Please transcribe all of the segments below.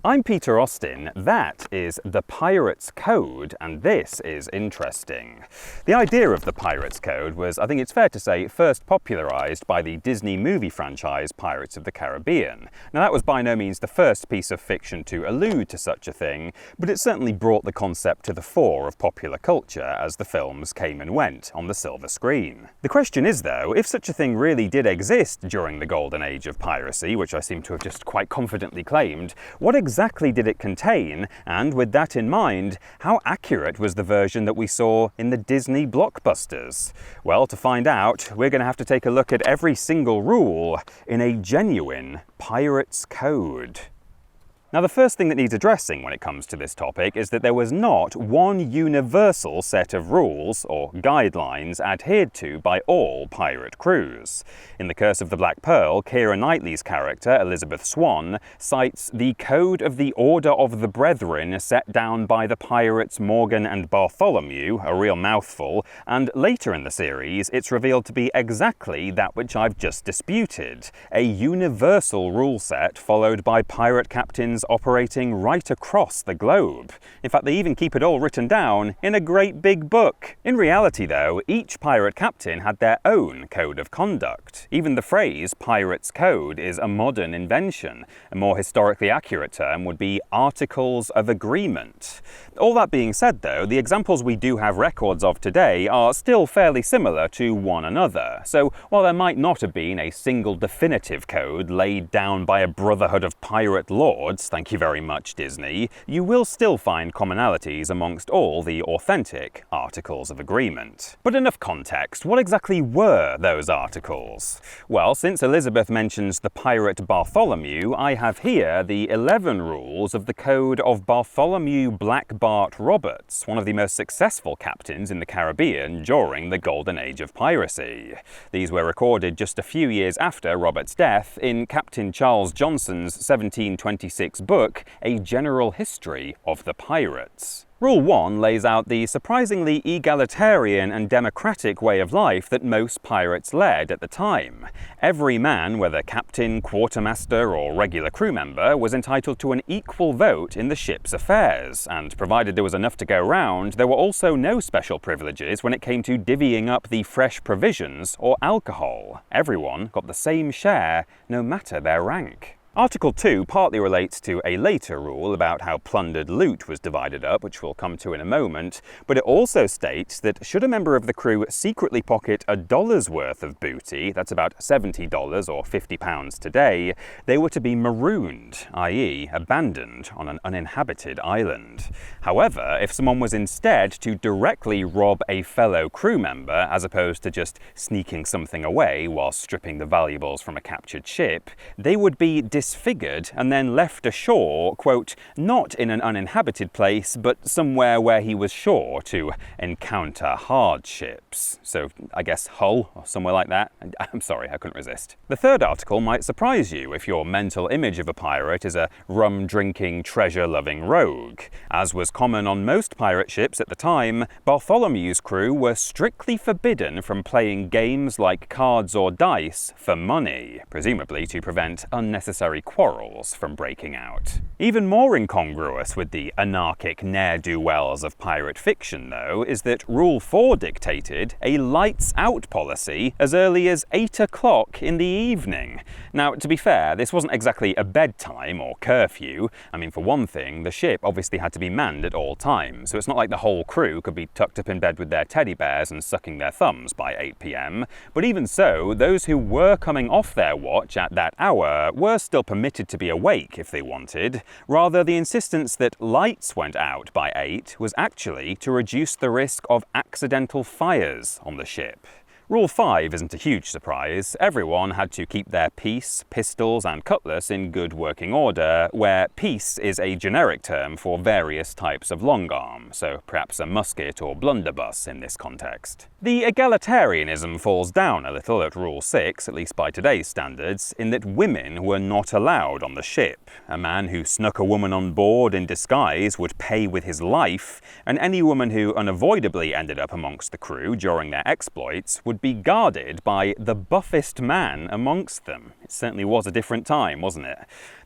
I'm Peter Austin, that is the Pirates Code, and this is interesting. The idea of the Pirates Code was, I think it's fair to say, first popularised by the Disney movie franchise Pirates of the Caribbean. Now that was by no means the first piece of fiction to allude to such a thing, but it certainly brought the concept to the fore of popular culture as the films came and went on the silver screen. The question is though, if such a thing really did exist during the golden age of piracy, which I seem to have just quite confidently claimed, what exactly did it contain, and with that in mind, how accurate was the version that we saw in the Disney blockbusters? Well, to find out, we're going to have to take a look at every single rule in a genuine Pirates Code. Now, the first thing that needs addressing when it comes to this topic is that there was not one universal set of rules or guidelines adhered to by all pirate crews. In The Curse of the Black Pearl, Keira Knightley's character, Elizabeth Swann, cites the Code of the Order of the Brethren set down by the pirates Morgan and Bartholomew, a real mouthful, and later in the series it's revealed to be exactly that which I've just disputed, a universal rule set followed by pirate captains operating right across the globe. In fact, they even keep it all written down in a great big book. In reality though, each pirate captain had their own code of conduct. Even the phrase Pirates Code is a modern invention. A more historically accurate term would be Articles of Agreement. All that being said though, the examples we do have records of today are still fairly similar to one another. So while there might not have been a single definitive code laid down by a brotherhood of pirate lords, thank you very much Disney, you will still find commonalities amongst all the authentic Articles of Agreement. But enough context, what exactly were those articles? Well, since Elizabeth mentions the pirate Bartholomew, I have here the 11 rules of the Code of Bartholomew Black Bart Roberts, one of the most successful captains in the Caribbean during the golden age of piracy. These were recorded just a few years after Roberts' death in Captain Charles Johnson's 1726 book, A General History of the Pirates. Rule 1 lays out the surprisingly egalitarian and democratic way of life that most pirates led at the time. Every man, whether captain, quartermaster, or regular crew member, was entitled to an equal vote in the ship's affairs, and provided there was enough to go round, there were also no special privileges when it came to divvying up the fresh provisions or alcohol. Everyone got the same share, no matter their rank. Article 2 partly relates to a later rule about how plundered loot was divided up, which we'll come to in a moment, but it also states that should a member of the crew secretly pocket $1's worth of booty, that's about $70 or £50 today, they were to be marooned, i.e. abandoned on an uninhabited island. However, if someone was instead to directly rob a fellow crew member, as opposed to just sneaking something away while stripping the valuables from a captured ship, they would be disfigured and then left ashore, quote, not in an uninhabited place, but somewhere where he was sure to encounter hardships. So I guess Hull or somewhere like that. I'm sorry, I couldn't resist. The third article might surprise you if your mental image of a pirate is a rum-drinking, treasure-loving rogue. As was common on most pirate ships at the time, Bartholomew's crew were strictly forbidden from playing games like cards or dice for money, presumably to prevent unnecessary quarrels from breaking out. Even more incongruous with the anarchic ne'er-do-wells of pirate fiction, though, is that Rule 4 dictated a lights-out policy as early as 8 o'clock in the evening. Now, to be fair, this wasn't exactly a bedtime or curfew. I mean, for one thing, the ship obviously had to be manned at all times, so it's not like the whole crew could be tucked up in bed with their teddy bears and sucking their thumbs by 8 p.m. But even so, those who were coming off their watch at that hour were still permitted to be awake if they wanted. Rather, the insistence that lights went out by 8 was actually to reduce the risk of accidental fires on the ship. Rule 5 isn't a huge surprise. Everyone had to keep their piece, pistols and cutlass in good working order, where piece is a generic term for various types of long arm, so perhaps a musket or blunderbuss in this context. The egalitarianism falls down a little at Rule 6, at least by today's standards, in that women were not allowed on the ship. A man who snuck a woman on board in disguise would pay with his life, and any woman who unavoidably ended up amongst the crew during their exploits would be guarded by the buffest man amongst them. It certainly was a different time, wasn't it?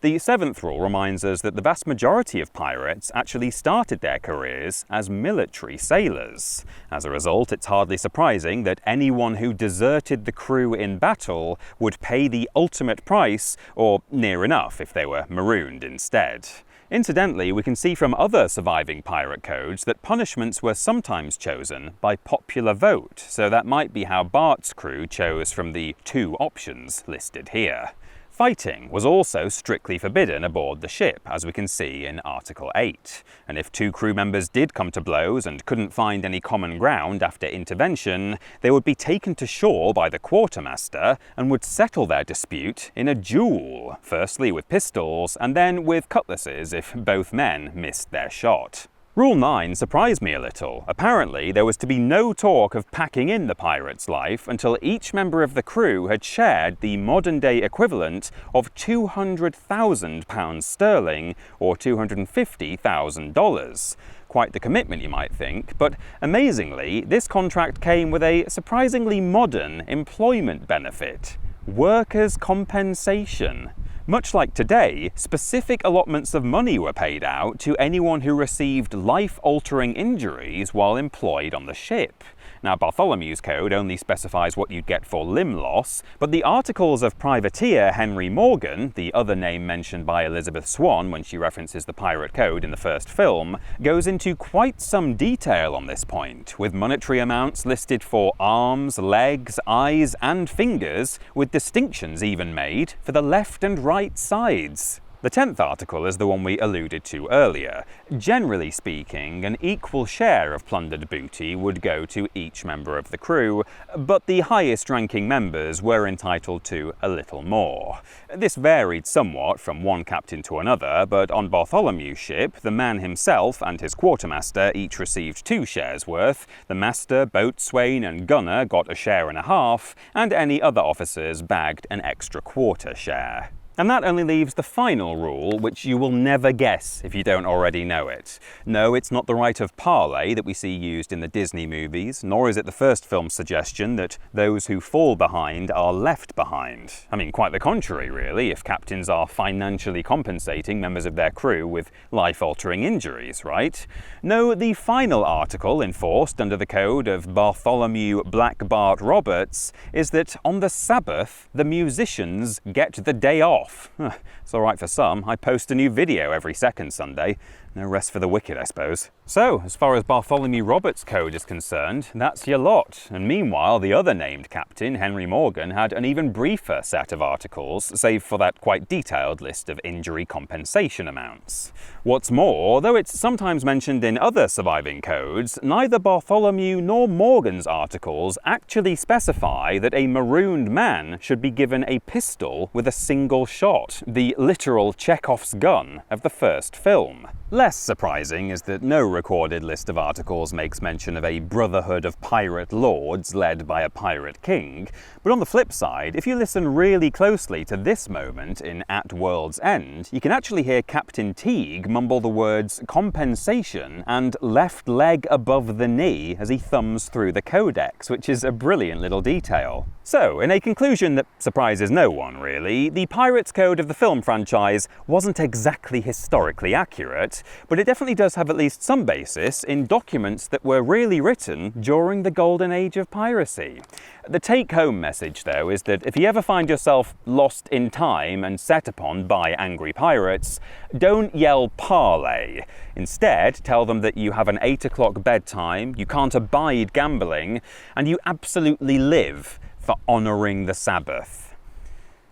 The seventh rule reminds us that the vast majority of pirates actually started their careers as military sailors. As a result, it's hardly surprising that anyone who deserted the crew in battle would pay the ultimate price, or near enough if they were marooned instead. Incidentally, we can see from other surviving pirate codes that punishments were sometimes chosen by popular vote, so that might be how Bart's crew chose from the two options listed here. Fighting was also strictly forbidden aboard the ship, as we can see in Article 8. And if two crew members did come to blows and couldn't find any common ground after intervention, they would be taken to shore by the quartermaster and would settle their dispute in a duel, firstly with pistols and then with cutlasses if both men missed their shot. Rule 9 surprised me a little. Apparently, there was to be no talk of packing in the pirate's life until each member of the crew had shared the modern-day equivalent of £200,000 sterling, or $250,000. Quite the commitment, you might think, but amazingly, this contract came with a surprisingly modern employment benefit: workers' compensation. Much like today, specific allotments of money were paid out to anyone who received life-altering injuries while employed on the ship. Now, Bartholomew's Code only specifies what you'd get for limb loss, but the Articles of Privateer Henry Morgan, the other name mentioned by Elizabeth Swann when she references the Pirate Code in the first film, goes into quite some detail on this point, with monetary amounts listed for arms, legs, eyes, and fingers, with distinctions even made for the left and right sides. The 10th article is the one we alluded to earlier. Generally speaking, an equal share of plundered booty would go to each member of the crew, but the highest-ranking members were entitled to a little more. This varied somewhat from one captain to another, but on Bartholomew's ship, the man himself and his quartermaster each received 2 shares worth, the master, boatswain, and gunner got a share and a half, and any other officers bagged an extra quarter share. And that only leaves the final rule, which you will never guess if you don't already know it. No, it's not the right of parley that we see used in the Disney movies, nor is it the first film's suggestion that those who fall behind are left behind. I mean, quite the contrary, really, if captains are financially compensating members of their crew with life-altering injuries, right? No, the final article enforced under the code of Bartholomew Black Bart Roberts is that on the Sabbath, the musicians get the day off. It's alright for some. I post a new video every second Sunday. No rest for the wicked, I suppose. So, as far as Bartholomew Roberts' code is concerned, that's your lot. And meanwhile, the other named captain, Henry Morgan, had an even briefer set of articles, save for that quite detailed list of injury compensation amounts. What's more, though it's sometimes mentioned in other surviving codes, neither Bartholomew nor Morgan's articles actually specify that a marooned man should be given a pistol with a single shot, the literal Chekhov's gun of the first film. Less surprising is that no recorded list of articles makes mention of a brotherhood of pirate lords led by a pirate king, but on the flip side, if you listen really closely to this moment in At World's End, you can actually hear Captain Teague mumble the words compensation and left leg above the knee as he thumbs through the codex, which is a brilliant little detail. So, in a conclusion that surprises no one really, the Pirates Code of the film franchise wasn't exactly historically accurate, but it definitely does have at least some basis in documents that were really written during the golden age of piracy. The take-home message, though, is that if you ever find yourself lost in time and set upon by angry pirates, don't yell parley. Instead, tell them that you have an 8 o'clock bedtime, you can't abide gambling, and you absolutely live for honouring the Sabbath.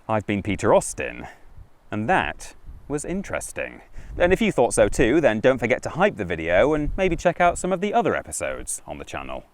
I've been Peter Austin, and that was interesting. And if you thought so too, then don't forget to hype the video and maybe check out some of the other episodes on the channel.